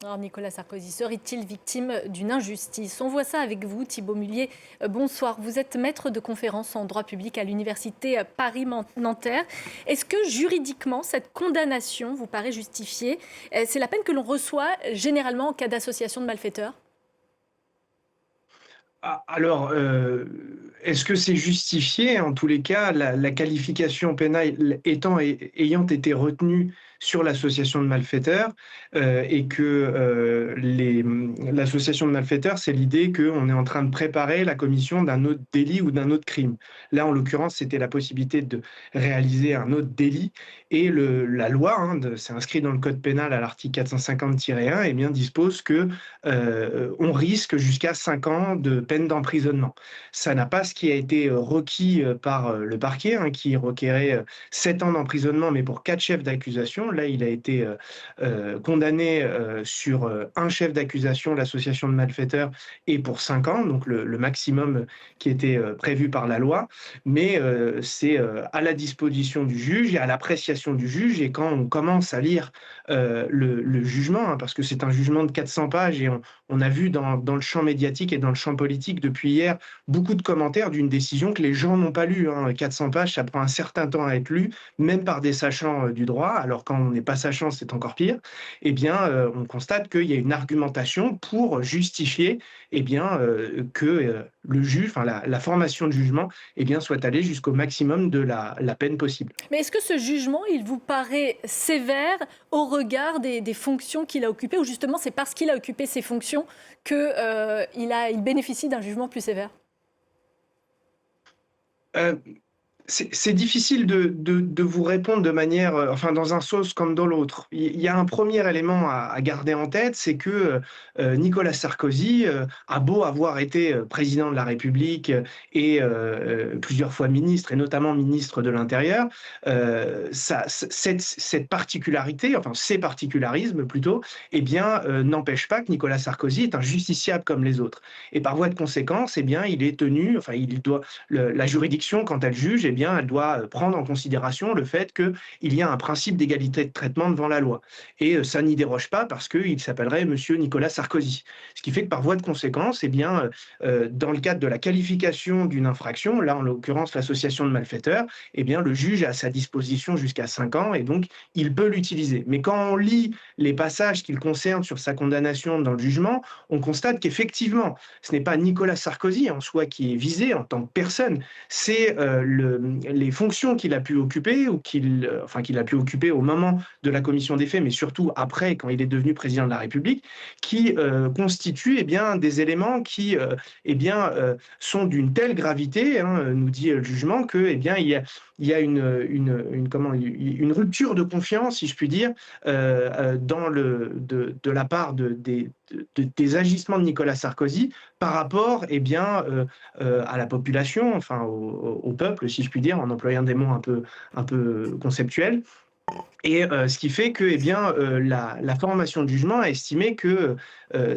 Alors Nicolas Sarkozy serait-il victime d'une injustice? On voit ça avec vous, Thibault Mullier. Bonsoir, vous êtes maître de conférence en droit public à l'université Paris-Nanterre. Est-ce que juridiquement, cette condamnation vous paraît justifiée? C'est la peine que l'on reçoit généralement en cas d'association de malfaiteurs? Ah, alors, est-ce que c'est justifié? En tous les cas, la qualification pénale ayant été retenue sur l'association de malfaiteurs, et que, l'association de malfaiteurs, c'est l'idée qu'on est en train de préparer la commission d'un autre délit ou d'un autre crime. Là, en l'occurrence, c'était la possibilité de réaliser un autre délit et la loi, hein, c'est inscrit dans le code pénal à l'article 450-1, eh bien, dispose que on risque jusqu'à 5 ans de peine d'emprisonnement. Ça n'a pas ce qui a été requis par le parquet, hein, qui requérait 7 ans d'emprisonnement, mais pour 4 chefs d'accusation. Là, il a été condamné sur un chef d'accusation, l'association de malfaiteurs, et pour 5 ans, donc le maximum qui était prévu par la loi. Mais c'est à la disposition du juge et à l'appréciation du juge. Et quand on commence à lire le jugement, hein, parce que c'est un jugement de 400 pages et on a vu dans le champ médiatique et dans le champ politique depuis hier beaucoup de commentaires d'une décision que les gens n'ont pas lue, hein. 400 pages, ça prend un certain temps à être lu, même par des sachants du droit. Alors quand on n'est pas sachant, c'est encore pire. Eh bien, on constate qu'il y a une argumentation pour justifier, eh bien, que le juge, enfin la formation de jugement, eh bien, soit allée jusqu'au maximum de la peine possible. Mais est-ce que ce jugement, il vous paraît sévère au regard des fonctions qu'il a occupées, ou justement c'est parce qu'il a occupé ces fonctions qu'il il bénéficie d'un jugement plus sévère? Euh, c'est difficile de vous répondre de manière, enfin, dans un sens comme dans l'autre. Il y a un premier élément à garder en tête, c'est que Nicolas Sarkozy a beau avoir été président de la République et plusieurs fois ministre, et notamment ministre de l'Intérieur, cette particularité, enfin ces particularismes plutôt, eh bien, n'empêche pas que Nicolas Sarkozy est un justiciable comme les autres. Et par voie de conséquence, eh bien, il est tenu, enfin, il doit, la juridiction, quand elle juge, eh bien, elle doit prendre en considération le fait qu'il y a un principe d'égalité de traitement devant la loi. Et ça n'y déroge pas parce qu'il s'appellerait Monsieur Nicolas Sarkozy. Ce qui fait que par voie de conséquence, eh bien, dans le cadre de la qualification d'une infraction, là en l'occurrence l'association de malfaiteurs, eh bien, le juge a à sa disposition jusqu'à 5 ans et donc il peut l'utiliser. Mais quand on lit les passages qu'il concerne sur sa condamnation dans le jugement, on constate qu'effectivement, ce n'est pas Nicolas Sarkozy en soi qui est visé en tant que personne, c'est les fonctions qu'il a pu occuper ou enfin, qu'il a pu occuper au moment de la commission des faits, mais surtout après, quand il est devenu président de la République, qui constituent, eh bien, des éléments qui, eh bien, sont d'une telle gravité, hein, nous dit le jugement, que, eh bien, il y a une rupture de confiance, si je puis dire, de la part des agissements de Nicolas Sarkozy par rapport, eh bien, à la population, enfin au peuple, si je puis dire, en employant des mots un peu conceptuels. Et ce qui fait que, eh bien, la formation de jugement a estimé que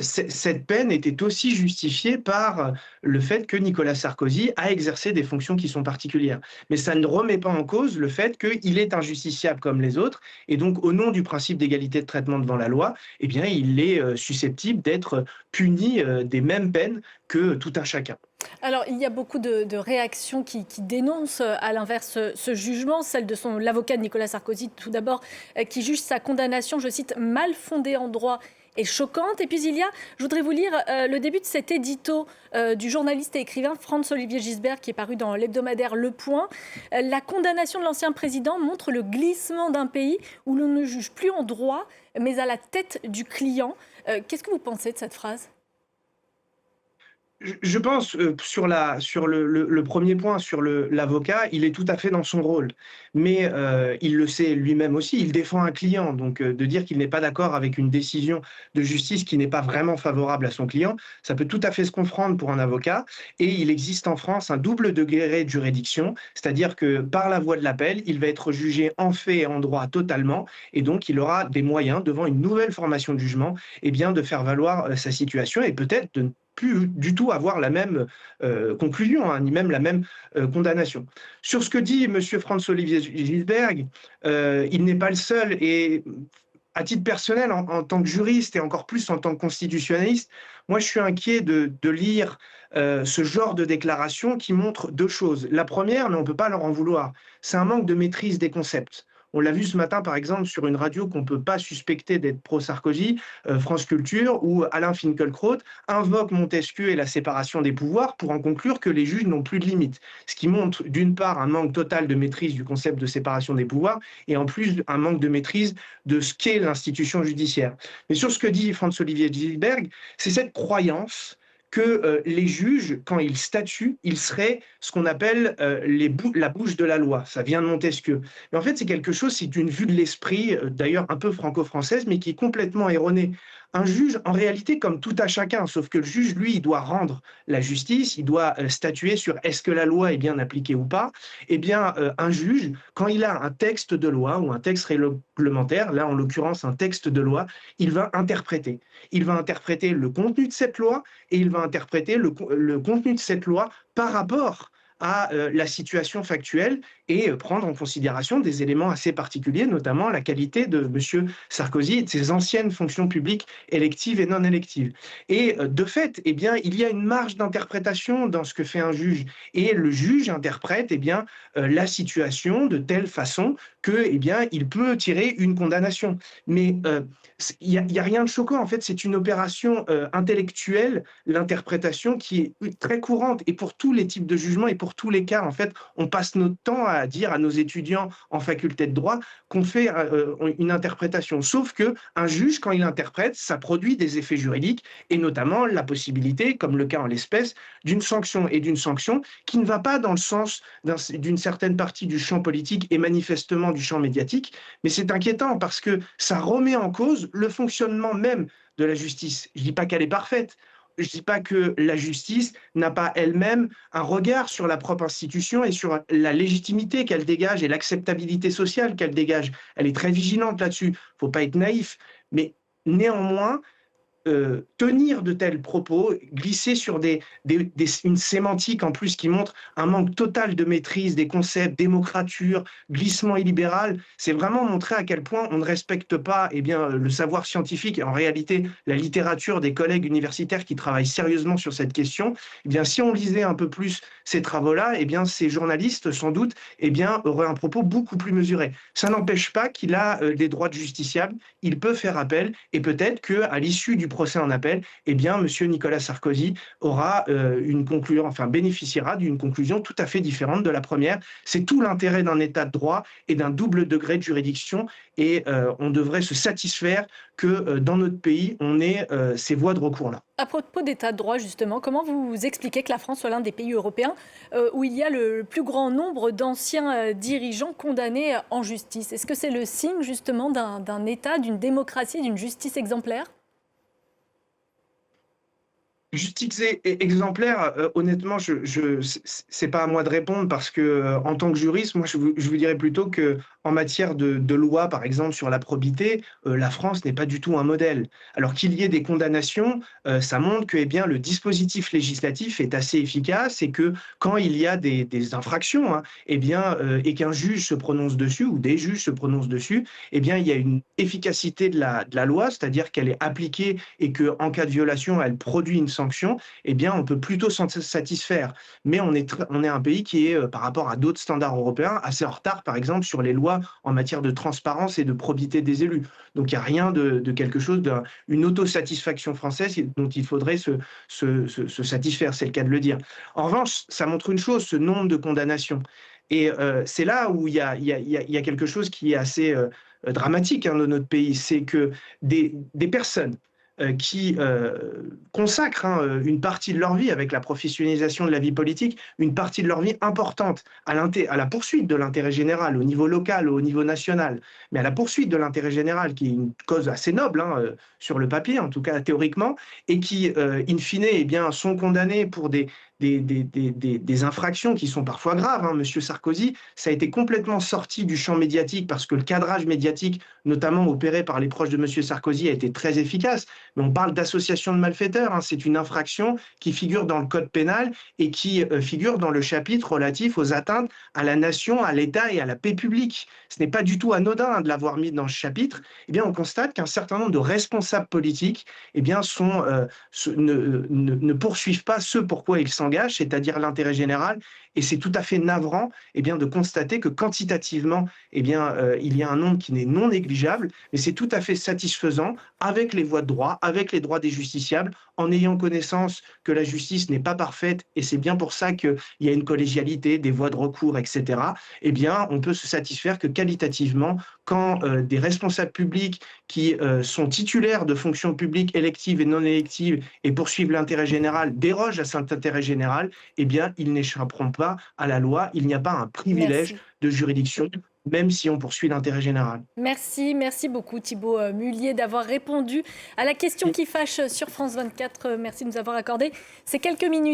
cette peine était aussi justifiée par le fait que Nicolas Sarkozy a exercé des fonctions qui sont particulières. Mais ça ne remet pas en cause le fait qu'il est injusticiable comme les autres, et donc au nom du principe d'égalité de traitement devant la loi, eh bien, il est susceptible d'être puni des mêmes peines que tout un chacun. Alors, il y a beaucoup de réactions qui dénoncent à l'inverse ce jugement, celle de l'avocat de Nicolas Sarkozy tout d'abord, qui juge sa condamnation, je cite, mal fondée en droit et choquante. Et puis je voudrais vous lire le début de cet édito du journaliste et écrivain Franz-Olivier Gisbert qui est paru dans l'hebdomadaire Le Point. La condamnation de l'ancien président montre le glissement d'un pays où l'on ne juge plus en droit, mais à la tête du client. Qu'est-ce que vous pensez de cette phrase? Je pense, sur le 1er point, sur l'avocat, il est tout à fait dans son rôle. Mais, il le sait lui-même aussi, il défend un client, donc, de dire qu'il n'est pas d'accord avec une décision de justice qui n'est pas vraiment favorable à son client, ça peut tout à fait se comprendre pour un avocat. Et il existe en France un double degré de juridiction, c'est-à-dire que par la voie de l'appel, il va être jugé en fait et en droit totalement, et donc il aura des moyens, devant une nouvelle formation de jugement, eh bien, de faire valoir, sa situation et peut-être de ne plus du tout avoir la même conclusion, hein, ni même la même condamnation. Sur ce que dit M. Franz-Olivier Gisberg, il n'est pas le seul et à titre personnel, en tant que juriste et encore plus en tant que constitutionnaliste, moi, je suis inquiet de lire ce genre de déclaration qui montre deux choses. La première, mais on ne peut pas leur en vouloir, c'est un manque de maîtrise des concepts. On l'a vu ce matin, par exemple, sur une radio qu'on ne peut pas suspecter d'être pro-Sarkozy, France Culture, où Alain Finkielkraut invoque Montesquieu et la séparation des pouvoirs pour en conclure que les juges n'ont plus de limites. Ce qui montre, d'une part, un manque total de maîtrise du concept de séparation des pouvoirs et en plus, un manque de maîtrise de ce qu'est l'institution judiciaire. Mais sur ce que dit Franz-Olivier Gilberg, c'est cette croyance que les juges, quand ils statuent, ils seraient ce qu'on appelle la bouche de la loi. Ça vient de Montesquieu. Mais en fait, c'est quelque chose, c'est une vue de l'esprit, d'ailleurs un peu franco-française, mais qui est complètement erronée. Un juge, en réalité, comme tout à chacun, sauf que le juge, lui, il doit rendre la justice, il doit statuer sur est-ce que la loi est bien appliquée ou pas. Eh bien, un juge, quand il a un texte de loi ou un texte réglementaire, là, en l'occurrence, un texte de loi, il va interpréter. Il va interpréter le contenu de cette loi et il va interpréter le contenu de cette loi par rapport à la situation factuelle et prendre en considération des éléments assez particuliers, notamment la qualité de M. Sarkozy et de ses anciennes fonctions publiques électives et non électives. Et de fait, eh bien, il y a une marge d'interprétation dans ce que fait un juge. Et le juge interprète eh bien, la situation de telle façon que, eh bien, il peut tirer une condamnation. Mais il n'y a rien de choquant. En fait, c'est une opération intellectuelle, l'interprétation qui est très courante et pour tous les types de jugements et pour tous les cas. En fait, on passe notre temps à dire à nos étudiants en faculté de droit qu'on fait une interprétation. Sauf qu'un juge, quand il interprète, ça produit des effets juridiques et notamment la possibilité, comme le cas en l'espèce, d'une sanction et d'une sanction qui ne va pas dans le sens d'une certaine partie du champ politique et manifestement du champ médiatique. Mais c'est inquiétant parce que ça remet en cause le fonctionnement même de la justice. Je ne dis pas qu'elle est parfaite. Je ne dis pas que la justice n'a pas elle-même un regard sur la propre institution et sur la légitimité qu'elle dégage et l'acceptabilité sociale qu'elle dégage. Elle est très vigilante là-dessus. Il ne faut pas être naïf. Mais néanmoins, tenir de tels propos, glisser sur une sémantique en plus qui montre un manque total de maîtrise des concepts, démocrature, glissement illibéral, c'est vraiment montrer à quel point on ne respecte pas eh bien, le savoir scientifique et en réalité la littérature des collègues universitaires qui travaillent sérieusement sur cette question. Eh bien, si on lisait un peu plus ces travaux-là, eh bien, ces journalistes, sans doute, eh bien, auraient un propos beaucoup plus mesuré. Ça n'empêche pas qu'il a des droits de justiciable, il peut faire appel et peut-être qu'à l'issue du procès en appel, eh bien, M. Nicolas Sarkozy aura bénéficiera d'une conclusion tout à fait différente de la première. C'est tout l'intérêt d'un État de droit et d'un double degré de juridiction. Et on devrait se satisfaire que dans notre pays, on ait ces voies de recours-là. À propos d'état de droit, justement, comment vous expliquez que la France soit l'un des pays européens où il y a le plus grand nombre d'anciens dirigeants condamnés en justice? Est-ce que c'est le signe, justement, d'un État, d'une démocratie, d'une justice exemplaire? Justice exemplaire, honnêtement, c'est pas à moi de répondre parce que, en tant que juriste, moi, je vous dirais plutôt que en matière de loi, par exemple, sur la probité, la France n'est pas du tout un modèle. Alors qu'il y ait des condamnations, ça montre que, eh bien, le dispositif législatif est assez efficace et que quand il y a des infractions, hein, eh bien, et qu'un juge se prononce dessus ou des juges se prononcent dessus, eh bien, il y a une efficacité de la loi, c'est-à-dire qu'elle est appliquée et qu'en cas de violation, elle produit une sanction, eh bien, on peut plutôt s'en satisfaire. Mais on est un pays qui est, par rapport à d'autres standards européens, assez en retard, par exemple, sur les lois en matière de transparence et de probité des élus. Donc, il n'y a rien de quelque chose d'une autosatisfaction française dont il faudrait se satisfaire, c'est le cas de le dire. En revanche, ça montre une chose, ce nombre de condamnations. Et c'est là où il y a quelque chose qui est assez dramatique hein, de notre pays, c'est que des personnes qui consacrent hein, une partie de leur vie avec la professionnalisation de la vie politique, une partie de leur vie importante à la poursuite de l'intérêt général au niveau local, au niveau national, mais à la poursuite de l'intérêt général, qui est une cause assez noble hein, sur le papier, en tout cas théoriquement, et qui, in fine, eh bien, sont condamnés pour des des infractions qui sont parfois graves, hein. Monsieur Sarkozy, ça a été complètement sorti du champ médiatique parce que le cadrage médiatique, notamment opéré par les proches de Monsieur Sarkozy, a été très efficace. Mais on parle d'association de malfaiteurs, hein. C'est une infraction qui figure dans le code pénal et qui figure dans le chapitre relatif aux atteintes à la nation, à l'État et à la paix publique. Ce n'est pas du tout anodin, hein, de l'avoir mis dans ce chapitre. Eh bien, on constate qu'un certain nombre de responsables politiques, eh bien, ne poursuivent pas ce pourquoi ils s'engagent, c'est-à-dire l'intérêt général. Et c'est tout à fait navrant, eh bien, de constater que quantitativement, eh bien, il y a un nombre qui n'est non négligeable, mais c'est tout à fait satisfaisant avec les voies de droit, avec les droits des justiciables, en ayant connaissance que la justice n'est pas parfaite, et c'est bien pour ça qu'il y a une collégialité, des voies de recours, etc. Eh bien, on peut se satisfaire que qualitativement, quand des responsables publics qui sont titulaires de fonctions publiques électives et non électives et poursuivent l'intérêt général, dérogent à cet intérêt général, eh bien, ils n'échapperont pas à la loi. Il n'y a pas un privilège Merci. de juridiction, même si on poursuit l'intérêt général. Merci beaucoup Thibault Mullier d'avoir répondu à la question Et qui fâche sur France 24. Merci de nous avoir accordé ces quelques minutes.